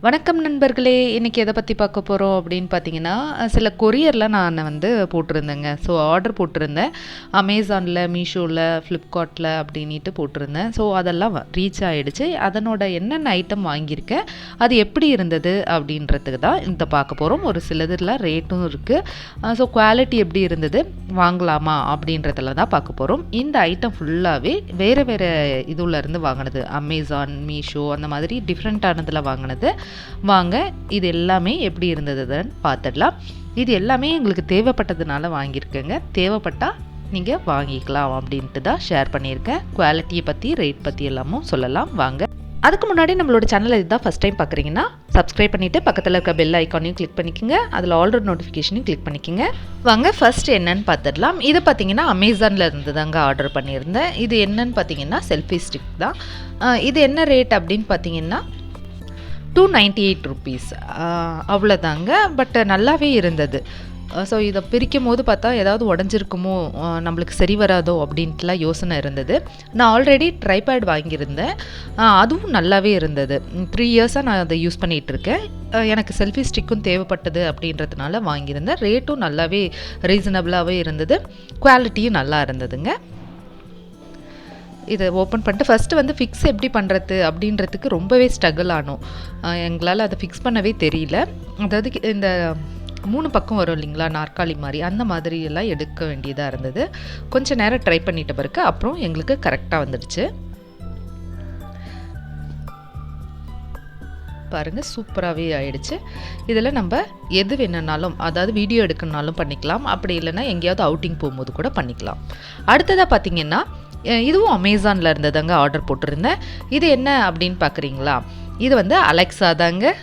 வணக்கம் நண்பர்களே! இன்னைக்கு எத பத்தி பார்க்க போறோம் அப்படின்னு பார்த்தீங்கன்னா, சில கொரியர்லாம் நான் வந்து போட்டிருந்தேங்க. ஸோ ஆர்டர் போட்டிருந்தேன். அமேசான்ல, மீஷோல, ஃப்ளிப்கார்ட்ல அப்படின்னிட்டு போட்டிருந்தேன். ஸோ அதெல்லாம் ரீச் ஆயிடுச்சு. அதனோட என்னென்ன ஐட்டம் வாங்கியிருக்கேன், அது எப்படி இருந்தது அப்படின்றதுக்கு தான் இந்த பார்க்க போறோம். ஒரு சிலதுல ரேட்டும் இருக்கு. ஸோ குவாலிட்டி எப்படி இருந்தது, வாங்கலாமா அப்படின்றதுல தான் பார்க்க போறோம். இந்த ஐட்டம் ஃபுல்லாவே வேற வேற இதுலருந்து வாங்குனது. அமேசான், மீஷோ அந்த மாதிரி டிஃப்ரெண்ட்டானதுல வாங்குனது. வாங்க இது எல்லாமே எப்படி இருந்ததுன்னு பார்த்துடலாம். இது எல்லாமே எங்களுக்கு தேவைப்பட்டதுனால வாங்கியிருக்கேங்க. தேவைப்பட்டால் நீங்கள் வாங்கிக்கலாம் அப்படின்ட்டு தான் ஷேர் பண்ணியிருக்கேன். குவாலிட்டியை பற்றி, ரேட் பற்றி எல்லாமும் சொல்லலாம் வாங்க. அதுக்கு முன்னாடி நம்மளோட சேனலை இதுதான் ஃபஸ்ட் டைம் பார்க்குறீங்கன்னா சப்ஸ்கிரைப் பண்ணிவிட்டு பக்கத்தில் இருக்க பெல் ஐக்கானையும் கிளிக் பண்ணிக்கோங்க. அதில் ஆல்ரெடி நோட்டிஃபிகேஷனையும் கிளிக் பண்ணிக்கோங்க. வாங்க ஃபர்ஸ்ட் என்னன்னு பார்த்துடலாம். இது பார்த்தீங்கன்னா அமேசானில் இருந்து தாங்க ஆர்டர் பண்ணியிருந்தேன். இது என்னன்னு பார்த்தீங்கன்னா செல்ஃபி ஸ்டிக் தான். இது என்ன ரேட் அப்படின்னு பார்த்தீங்கன்னா ₹298 அவ்வளோதாங்க. பட் நல்லாவே இருந்தது. ஸோ இதை பிரிக்கும் போது பார்த்தா ஏதாவது உடஞ்சிருக்குமோ, நம்மளுக்கு சரி வராதோ அப்படின்ட்டுலாம் யோசனை இருந்தது. நான் ஆல்ரெடி ட்ரைபேட் வாங்கியிருந்தேன். அதுவும் நல்லாவே இருந்தது. 3 இயர்ஸாக நான் அதை யூஸ் பண்ணிகிட்ருக்கேன். எனக்கு செல்ஃபி ஸ்டிக்கும் தேவைப்பட்டது அப்படின்றதுனால வாங்கியிருந்தேன். ரேட்டும் நல்லாவே ரீசனபிளாகவே இருந்தது. குவாலிட்டியும் நல்லா இருந்ததுங்க. இதை ஓப்பன் பண்ணிட்டு ஃபஸ்ட்டு வந்து ஃபிக்ஸ் எப்படி பண்ணுறது அப்படின்றதுக்கு ரொம்பவே ஸ்ட்ரகிள் ஆனோம். எங்களால் அதை ஃபிக்ஸ் பண்ணவே தெரியல. அதாவது இந்த 3 பக்கம் வரும் இல்லைங்களா, நாற்காலி மாதிரி, அந்த மாதிரி எல்லாம் எடுக்க வேண்டியதாக இருந்தது. கொஞ்சம் நேரம் ட்ரை பண்ணிட்ட பிறகு அப்புறம் எங்களுக்கு கரெக்டாக வந்துடுச்சு. பாருங்கள், சூப்பராகவே ஆயிடுச்சு. இதில் நம்ம எது வேணுன்னாலும், அதாவது வீடியோ எடுக்கணுனாலும் பண்ணிக்கலாம். அப்படி இல்லைன்னா எங்கேயாவது அவுட்டிங் போகும்போது கூட பண்ணிக்கலாம். அடுத்ததாக பார்த்தீங்கன்னா, இதுவும் அமேசானில் இருந்ததாங்க ஆர்டர் போட்டிருந்தேன். இது என்ன அப்படின்னு பார்க்குறீங்களா, இது வந்து அலெக்ஸா தாங்க.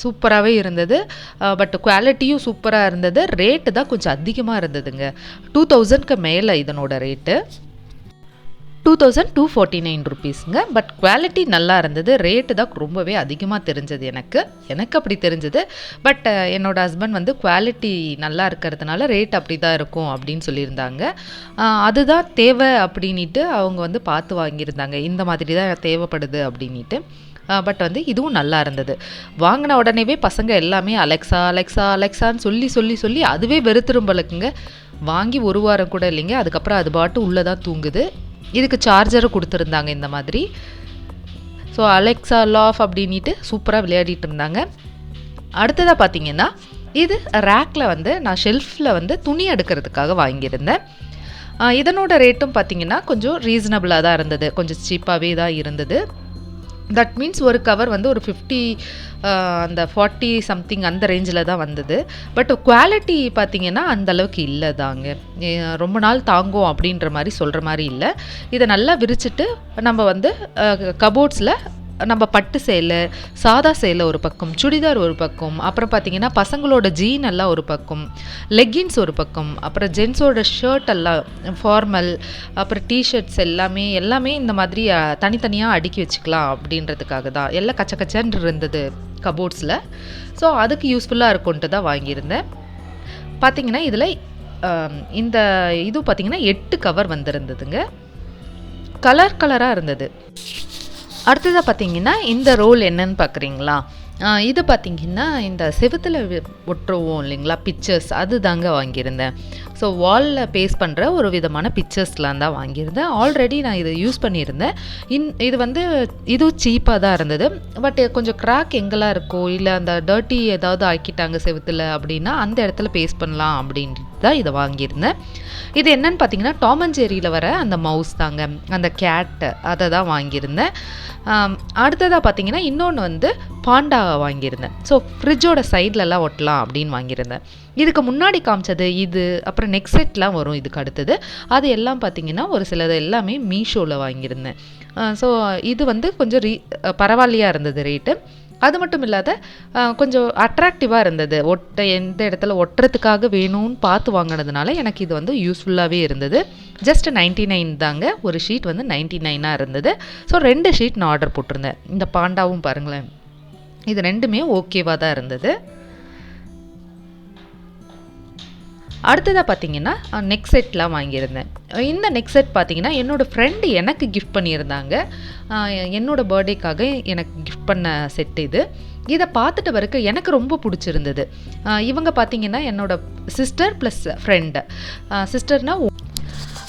சூப்பராகவே இருந்தது. பட் குவாலிட்டியும் சூப்பராக இருந்தது. ரேட்டு தான் கொஞ்சம் அதிகமாக இருந்ததுங்க. 2000க்கு மேலே இதனோட ரேட்டு. ₹2249. பட் குவாலிட்டி நல்லா இருந்தது. ரேட்டு தான் ரொம்பவே அதிகமாக தெரிஞ்சது எனக்கு அப்படி தெரிஞ்சது. பட் என்னோடய ஹஸ்பண்ட் வந்து குவாலிட்டி நல்லா இருக்கிறதுனால ரேட் அப்படி தான் இருக்கும் அப்படின்னு சொல்லியிருந்தாங்க. அதுதான் தேவை அப்படின்ட்டு அவங்க வந்து பார்த்து வாங்கியிருந்தாங்க. இந்த மாதிரி தான் தேவைப்படுது அப்படின்ட்டு. பட் வந்து இதுவும் நல்லா இருந்தது. வாங்கின உடனேவே பசங்க எல்லாமே அலெக்ஸா அலெக்ஸா அலெக்ஸான்னு சொல்லி அதுவே வெறுத்துரும் போலக்குங்க. வாங்கி 1 வாரம் கூட இல்லைங்க. அதுக்கப்புறம் அது பாட்டு உள்ளே தான் தூங்குது. இதுக்கு சார்ஜரும் கொடுத்துருந்தாங்க இந்த மாதிரி. ஸோ அலெக்ஸா லாஃப் அப்படின்ட்டு சூப்பராக விளையாடிட்டு இருந்தாங்க. அடுத்ததாக பார்த்தீங்கன்னா, இது ரேக்கில் வந்து நான் ஷெல்ஃபில் வந்து துணி எடுக்கிறதுக்காக வாங்கியிருந்தேன். இதனோட ரேட்டும் பார்த்தீங்கன்னா கொஞ்சம் ரீசனபிளாக தான் இருந்தது. கொஞ்சம் சீப்பாகவே தான் இருந்தது. தட் மீன்ஸ் ஒரு கவர் வந்து ஒரு 50 அந்த 40 சம்திங் அந்த ரேஞ்சில் தான் வந்தது. பட் குவாலிட்டி பார்த்திங்கன்னா அந்தளவுக்கு இல்லை தாங்க. ரொம்ப நாள் தாங்கும் அப்படின்ற மாதிரி சொல்கிற மாதிரி இல்லை. இதை நல்லா விரிச்சிட்டு நம்ம வந்து கபோர்ட்ஸில் நம்ம பட்டு சேலை, சாதா சேலை ஒரு பக்கம், சுடிதார் ஒரு பக்கம், அப்புறம் பார்த்திங்கன்னா பசங்களோட ஜீன் எல்லாம் ஒரு பக்கம், லெக்கின்ஸ் ஒரு பக்கம், அப்புறம் ஜென்ஸோட ஷர்ட் எல்லாம் ஃபார்மல், அப்புறம் டிஷர்ட்ஸ் எல்லாமே இந்த மாதிரி தனித்தனியாக அடுக்கி வச்சுக்கலாம் அப்படின்றதுக்காக தான். எல்லாம் கச்சன்னு இருந்தது கபோர்ட்ஸில். ஸோ அதுக்கு யூஸ்ஃபுல்லாக இருக்கும்ன்ட்டு தான் வாங்கியிருந்தேன். பார்த்திங்கன்னா இதில் இந்த இது பார்த்திங்கன்னா 8 கவர் வந்திருந்ததுங்க. கலராக இருந்தது. அடுத்ததாக பார்த்தீங்கன்னா இந்த ரோல் என்னன்னு பார்க்குறீங்களா, இது பார்த்திங்கன்னா இந்த செவுத்தில் ஒட்டுருவோம் இல்லைங்களா பிக்சர்ஸ், அது தாங்க வாங்கியிருந்தேன். ஸோ வாலில் பேஸ்ட் பண்ணுற ஒரு விதமான பிக்சர்ஸ்லாம் தான் வாங்கியிருந்தேன். ஆல்ரெடி நான் இதை யூஸ் பண்ணியிருந்தேன். இது வந்து இதுவும் சீப்பாக தான் இருந்தது. பட் கொஞ்சம் கிராக் எங்கெல்லாம் இருக்கோ, இல்லை அந்த டர்ட்டி ஏதாவது ஆக்கிட்டாங்க செவுத்தில் அப்படின்னா அந்த இடத்துல பேஸ்ட் பண்ணலாம் அப்படின்ட்டு தான் இதை வாங்கியிருந்தேன். இது என்னன்னு பார்த்தீங்கன்னா டாம் அண்ட் ஜெர்ரியில் வர அந்த மவுஸ் தாங்க, அந்த கேட்டு, அதை தான் வாங்கியிருந்தேன். அடுத்ததாக பார்த்தீங்கன்னா இன்னொன்று வந்து பாண்டா வாங்கியிருந்தேன். ஸோ ஃப்ரிட்ஜோட சைட்லலாம் ஒட்டலாம் அப்படின்னு வாங்கியிருந்தேன். இதுக்கு முன்னாடி காமிச்சது இது, அப்புறம் நெக் செட்லாம் வரும் இதுக்கு அடுத்தது. அது எல்லாம் பார்த்திங்கன்னா ஒரு சிலது எல்லாமே மீஷோவில் வாங்கியிருந்தேன். ஸோ இது வந்து கொஞ்சம் பரவாயில்லையாக இருந்தது ரேட்டு. அது மட்டும் இல்லாத கொஞ்சம் அட்ராக்டிவாக இருந்தது. எந்த இடத்துல ஒட்டுறதுக்காக வேணும்னு பார்த்து வாங்கினதுனால எனக்கு இது வந்து யூஸ்ஃபுல்லாகவே இருந்தது. ஜஸ்ட் 99 தாங்க. ஒரு ஷீட் வந்து 99 இருந்தது. ஸோ 2 ஷீட் நான் ஆர்டர் போட்டிருந்தேன். இந்த பாண்டாவும் பாருங்களேன், இது ரெண்டுமே ஓகேவாக தான் இருந்தது. அடுத்ததாக பார்த்தீங்கன்னா நெக் செட்லாம் வாங்கியிருந்தேன். இந்த நெக் செட் பார்த்தீங்கன்னா என்னோடய ஃப்ரெண்டு எனக்கு கிஃப்ட் பண்ணியிருந்தாங்க. என்னோடய பர்த்டேக்காக எனக்கு கிஃப்ட் பண்ண செட் இது. இதை பார்த்துட்டு பிறகு எனக்கு ரொம்ப பிடிச்சிருந்தது. இவங்க பார்த்தீங்கன்னா என்னோட சிஸ்டர் ப்ளஸ் ஃப்ரெண்டு. சிஸ்டர்னால்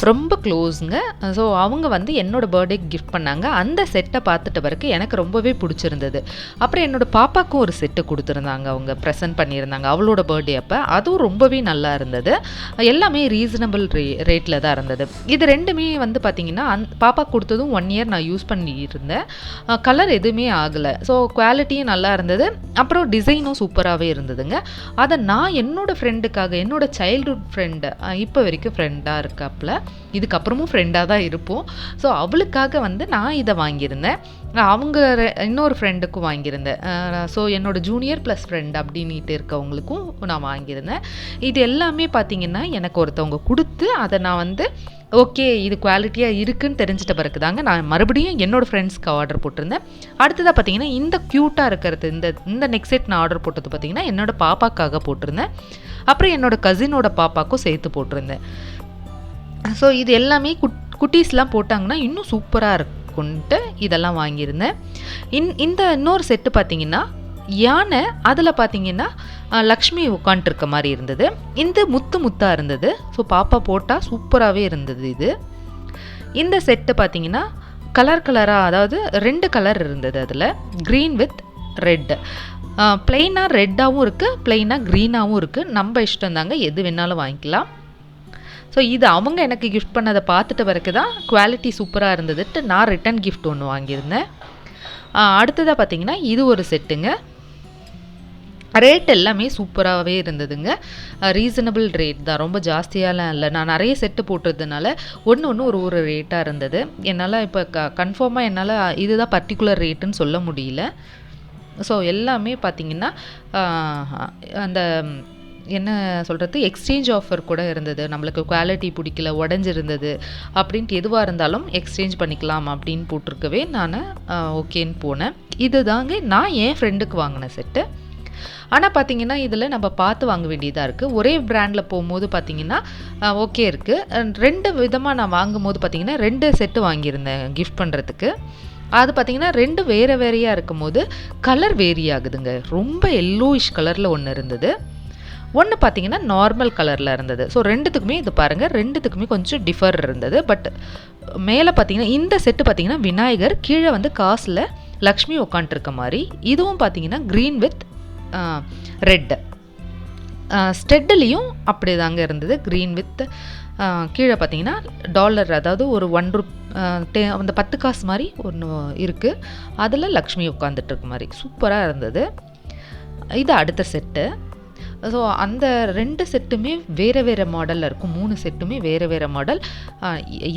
ரொம்ப க்ளோஸுங்க. ஸோ அவங்க வந்து என்னோடய பர்த்டேக்கு கிஃப்ட் பண்ணாங்க. அந்த செட்டை பார்த்துட்ட பிறகு எனக்கு ரொம்பவே பிடிச்சிருந்தது. அப்புறம் என்னோடய பாப்பாவுக்கும் ஒரு செட்டு கொடுத்துருந்தாங்க, அவங்க ப்ரெசென்ட் பண்ணியிருந்தாங்க அவளோட பர்த்டே அப்போ. அதுவும் ரொம்பவே நல்லா இருந்தது. எல்லாமே ரீசனபிள் ரேட்டில் தான் இருந்தது. இது ரெண்டுமே வந்து பார்த்திங்கன்னா பாப்பா கொடுத்ததும் 1 இயர் நான் யூஸ் பண்ணியிருந்தேன். கலர் எதுவுமே ஆகலை. ஸோ குவாலிட்டியும் நல்லா இருந்தது. அப்புறம் டிசைனும் சூப்பராகவே இருந்ததுங்க. அதை நான் என்னோடய ஃப்ரெண்டுக்காக, என்னோடய சைல்ட்ஹுட் ஃப்ரெண்டு, இப்போ வரைக்கும் ஃப்ரெண்டாக இருக்காப்புல, இதுக்கப்புறமும் ஃப்ரெண்டாக தான் இருப்போம். ஸோ அவளுக்காக வந்து நான் இதை வாங்கியிருந்தேன். அவங்க இன்னொரு ஃப்ரெண்டுக்கும் வாங்கியிருந்தேன். ஸோ என்னோடய ஜூனியர் ப்ளஸ் ஃப்ரெண்ட் அப்படின்ட்டு இருக்கவங்களுக்கும் நான் வாங்கியிருந்தேன். இது எல்லாமே பார்த்திங்கன்னா எனக்கு ஒருத்தவங்க கொடுத்து அதை நான் வந்து ஓகே இது குவாலிட்டியாக இருக்குதுன்னு தெரிஞ்சிட்ட பிறகு தாங்க நான் மறுபடியும் என்னோடய ஃப்ரெண்ட்ஸ்க்கு ஆர்டர் போட்டிருந்தேன். அடுத்ததாக பார்த்திங்கன்னா இந்த க்யூட்டாக இருக்கிறது, இந்த நெக் செட் நான் ஆர்டர் போட்டது பார்த்திங்கன்னா என்னோடய பாப்பாக்காக போட்டிருந்தேன். அப்புறம் என்னோடய கசினோட பாப்பாக்கும் சேர்த்து போட்டிருந்தேன். ஸோ இது எல்லாமே குட்டீஸ்லாம் போட்டாங்கன்னா இன்னும் சூப்பராக இருக்குன்ட்டு இதெல்லாம் வாங்கியிருந்தேன். இந்த இன்னொரு செட்டு பார்த்திங்கன்னா யானை, அதில் பார்த்திங்கன்னா லக்ஷ்மி உட்காண்ட்ருக்க மாதிரி இருந்தது. இந்த முத்தாக இருந்தது. ஸோ பாப்பா போட்டால் சூப்பராகவே இருந்தது இது. இந்த செட்டு பார்த்திங்கன்னா கலராக, அதாவது 2 கலர் இருந்தது. அதில் க்ரீன் வித் ரெட். ப்ளெயினாக ரெட்டாகவும் இருக்குது, ப்ளெயினாக க்ரீனாகவும் இருக்குது. நம்ம இஷ்டம் தாங்க, எது வேணாலும் வாங்கிக்கலாம். ஸோ இது அவங்க எனக்கு கிஃப்ட் பண்ணதை பார்த்துட்ட பிறகு தான் குவாலிட்டி சூப்பராக இருந்ததுட்டு நான் ரிட்டன் கிஃப்ட் ஒன்று வாங்கியிருந்தேன். அடுத்ததாக பார்த்திங்கன்னா இது ஒரு செட்டுங்க. ரேட் எல்லாமே சூப்பராகவே இருந்ததுங்க. ரீசனபிள் ரேட் தான், ரொம்ப ஜாஸ்தியாலாம் இல்லை. நான் நிறைய செட்டு போட்டதுனால ஒன்று ஒரு ரேட்டாக இருந்தது. என்னால் இப்போ கன்ஃபார்மாக என்னால் இதுதான் பர்டிகுலர் ரேட்டுன்னு சொல்ல முடியல. ஸோ எல்லாமே பார்த்திங்கன்னா அந்த என்ன சொல்கிறது, எக்ஸ்சேஞ்ச் ஆஃபர் கூட இருந்தது. நம்மளுக்கு குவாலிட்டி பிடிக்கல, உடஞ்சிருந்தது அப்படின்ட்டு எதுவாக இருந்தாலும் எக்ஸ்சேஞ்ச் பண்ணிக்கலாம் அப்படின்னு போட்டிருக்கவே நான் ஓகேன்னு போனேன். இது தாங்க நான் என் ஃப்ரெண்டுக்கு வாங்கின செட்டு. ஆனால் பார்த்திங்கன்னா இதில் நம்ம பார்த்து வாங்க வேண்டியதாக இருக்குது. ஒரே பிராண்டில் போகும்போது பார்த்திங்கன்னா ஓகே இருக்குது. 2 விதமாக நான் வாங்கும் போது பார்த்திங்கன்னா 2 செட்டு வாங்கியிருந்தேன் கிஃப்ட் பண்ணுறதுக்கு. அது பார்த்திங்கன்னா 2 வேறையாக இருக்கும் போது கலர் வேரி ஆகுதுங்க. ரொம்ப எல்லோயிஷ் கலரில் ஒன்று இருந்தது, ஒன்று பார்த்திங்கன்னா நார்மல் கலரில் இருந்தது. ஸோ 2த்துக்குமே இது பாருங்கள், 2த்துக்குமே கொஞ்சம் டிஃபர் இருந்தது. பட் மேலே பார்த்திங்கன்னா இந்த செட்டு பார்த்திங்கன்னா விநாயகர், கீழே வந்து காசில் லக்ஷ்மி உட்காண்ட்ருக்க மாதிரி. இதுவும் பார்த்திங்கன்னா க்ரீன் வித் ரெட். ஸ்டெட்லேயும் அப்படி தாங்க இருந்தது, க்ரீன் வித் கீழே பார்த்திங்கன்னா டாலர், அதாவது ஒரு 1 அந்த 10 காசு மாதிரி ஒன்று இருக்குது, அதில் லக்ஷ்மி உட்காந்துட்ருக்க மாதிரி சூப்பராக இருந்தது. இது அடுத்த செட்டு. ஸோ அந்த 2 செட்டுமே வேறு மாடலில் இருக்கும். 3 செட்டுமே வேறு மாடல்.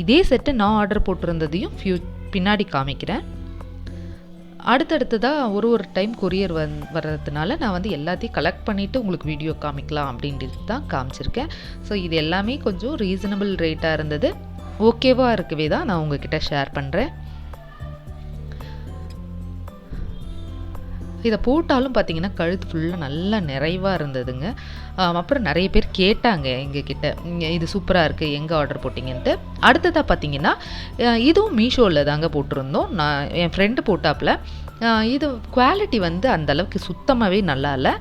இதே செட்டு நான் ஆர்டர் போட்டிருந்ததையும் பின்னாடி காமிக்கிறேன். அடுத்தடுத்ததாக ஒரு டைம் கொரியர் வர்றதுனால நான் வந்து எல்லாத்தையும் கலெக்ட் பண்ணிவிட்டு உங்களுக்கு வீடியோ காமிக்கலாம் அப்படின்ட்டு தான் காமிச்சிருக்கேன். ஸோ இது எல்லாமே கொஞ்சம் ரீசனபிள் ரேட்டாக இருந்தது. ஓகேவாக இருக்கவே தான் நான் உங்ககிட்ட ஷேர் பண்ணுறேன். இதை போட்டாலும் பார்த்திங்கன்னா கழுத்து ஃபுல்லாக நல்லா நிறைவாக இருந்ததுங்க. அப்புறம் நிறைய பேர் கேட்டாங்க எங்ககிட்ட, இது சூப்பராக இருக்குது, எங்கே ஆர்டர் போட்டிங்கன்ட்டு. அடுத்ததாக பார்த்திங்கன்னா இதுவும் மீஷோவில் தாங்க போட்டிருந்தோம். நான் என் ஃப்ரெண்டு போட்டாப்பில். இது குவாலிட்டி வந்து அந்தளவுக்கு சுத்தமாகவே நல்லா இல்லை.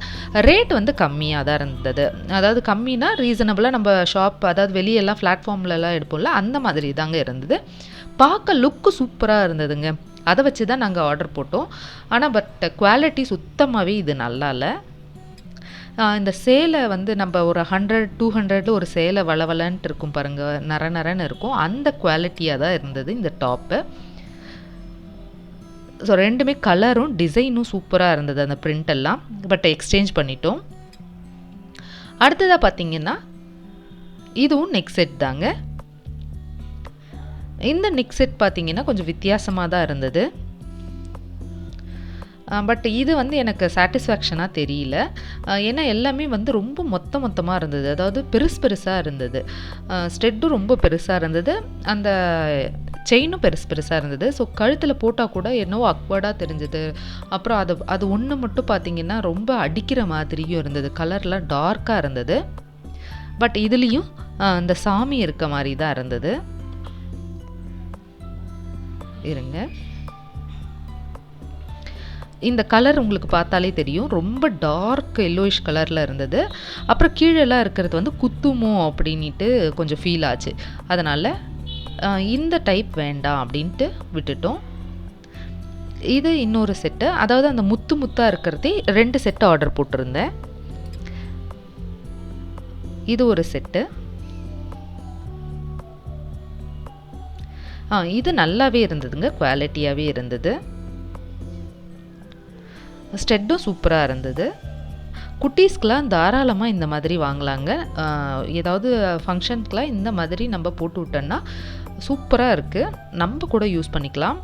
ரேட் வந்து கம்மியாக தான் இருந்தது. அதாவது கம்மினா ரீசனபிளாக நம்ம ஷாப், அதாவது வெளியெல்லாம் பிளாட்ஃபார்ம்லலாம் எடுப்போம்ல, அந்த மாதிரி தாங்க இருந்தது. பார்க்க லுக்கு சூப்பராக இருந்ததுங்க. அதை வச்சு தான் நாங்கள் ஆர்டர் போட்டோம். ஆனால் பட் குவாலிட்டி சுத்தமாகவே இது நல்லா இல்லை. இந்த சேலை வந்து நம்ம ஒரு 100-200 ஒரு சேலை வளவலன்ட்டு இருக்கும் பாருங்கள், நரன்னு இருக்கும், அந்த குவாலிட்டியாக தான் இருந்தது இந்த டாப்பு. ஸோ 2மே கலரும் டிசைனும் சூப்பராக இருந்தது, அந்த பிரிண்ட் எல்லாம். பட் எக்ஸ்சேஞ்ச் பண்ணிட்டோம். அடுத்ததாக பார்த்திங்கன்னா இதுவும் நெக் செட் தாங்க. இந்த நெக் செட் பார்த்திங்கன்னா கொஞ்சம் வித்தியாசமாக தான் இருந்தது. பட் இது வந்து எனக்கு சாட்டிஸ்ஃபேக்ஷனாக தெரியல. ஏன்னா எல்லாமே வந்து ரொம்ப மொத்தமாக இருந்தது, அதாவது பெருசாக இருந்தது. ஸ்டெட்டும் ரொம்ப பெருசாக இருந்தது, அந்த செயினும் பெருசாக இருந்தது. ஸோ கழுத்தில் போட்டால் கூட என்னவோ அக்வர்டாக தெரிஞ்சது. அப்புறம் அது ஒன்று மட்டும் பார்த்திங்கன்னா ரொம்ப அடிக்கிற மாதிரியும் இருந்தது, கலர்லாம் டார்க்காக இருந்தது. பட் இதுலேயும் இந்த சாமி இருக்க மாதிரி தான் இருந்தது. இருங்க, இந்த கலர் உங்களுக்கு பார்த்தாலே தெரியும், ரொம்ப டார்க் எல்லோயிஷ் கலரில் இருந்தது. அப்புறம் கீழெல்லாம் இருக்கிறது வந்து குத்துமோ அப்படின்ட்டு கொஞ்சம் ஃபீல் ஆச்சு. அதனால் இந்த டைப் வேண்டாம் அப்படின்ட்டு விட்டுட்டோம். இது இன்னொரு செட்டு, அதாவது அந்த முத்து முத்தாக இருக்கிறதே 2 செட்டு ஆர்டர் போட்டிருந்தேன். இது ஒரு செட்டு. இது நல்லாவே இருந்ததுங்க, குவாலிட்டியாகவே இருந்தது. ஸ்டெட்டும் சூப்பராக இருந்தது. குட்டீஸ்க்கெலாம் தாராளமாக இந்த மாதிரி வாங்கலாங்க. ஏதாவது ஃபங்க்ஷனுக்கெலாம் இந்த மாதிரி நம்ம போட்டு விட்டோன்னா சூப்பராக இருக்குது, நம்ம கூட யூஸ் பண்ணிக்கலாம்.